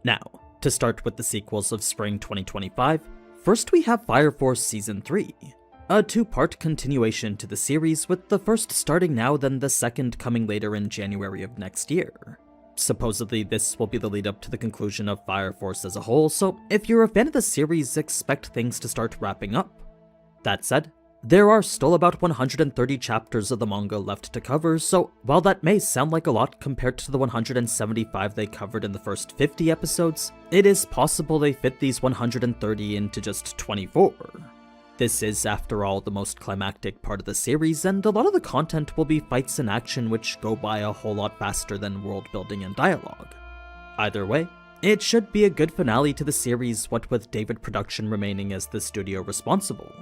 Now, to start with the sequels of spring 2025, first we have Fire Force Season 3, a two-part continuation to the series, with the first starting now then the second coming later in January of next year. Supposedly this will be the lead up to the conclusion of Fire Force as a whole, so if you're a fan of the series, expect things to start wrapping up. That said, there are still about 130 chapters of the manga left to cover, so while that may sound like a lot compared to the 175 they covered in the first 50 episodes, it is possible they fit these 130 into just 24. This is, after all, the most climactic part of the series, and a lot of the content will be fights and action which go by a whole lot faster than world building and dialogue. Either way, it should be a good finale to the series, what with David Production remaining as the studio responsible.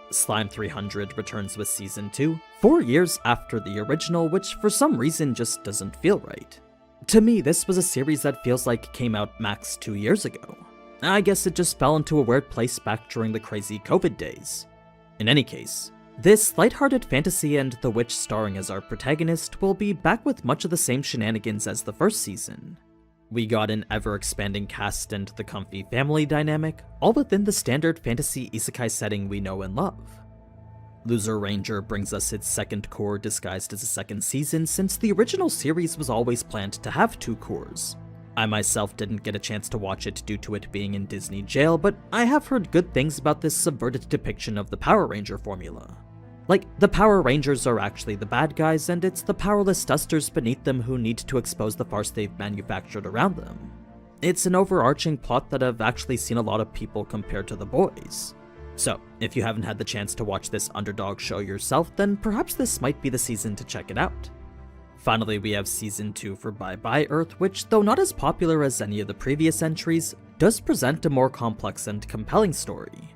Slime 300 returns with Season 2, 4 years after the original, which for some reason just doesn't feel right. To me, this was a series that feels like came out max 2 years ago. I guess it just fell into a weird place back during the crazy COVID days. In any case, this lighthearted fantasy and the witch starring as our protagonist will be back with much of the same shenanigans as the first season. We got an ever-expanding cast and the comfy family dynamic, all within the standard fantasy isekai setting we know and love. Loser Ranger brings us its second core disguised as a second season, since the original series was always planned to have 2 cores. I myself didn't get a chance to watch it due to it being in Disney jail, but I have heard good things about this subverted depiction of the Power Ranger formula. Like, the Power Rangers are actually the bad guys, and it's the powerless dusters beneath them who need to expose the farce they've manufactured around them. It's an overarching plot that I've actually seen a lot of people compare to The Boys. So, if you haven't had the chance to watch this underdog show yourself, then perhaps this might be the season to check it out. Finally, we have Season 2 for Bye Bye Earth, which, though not as popular as any of the previous entries, does present a more complex and compelling story.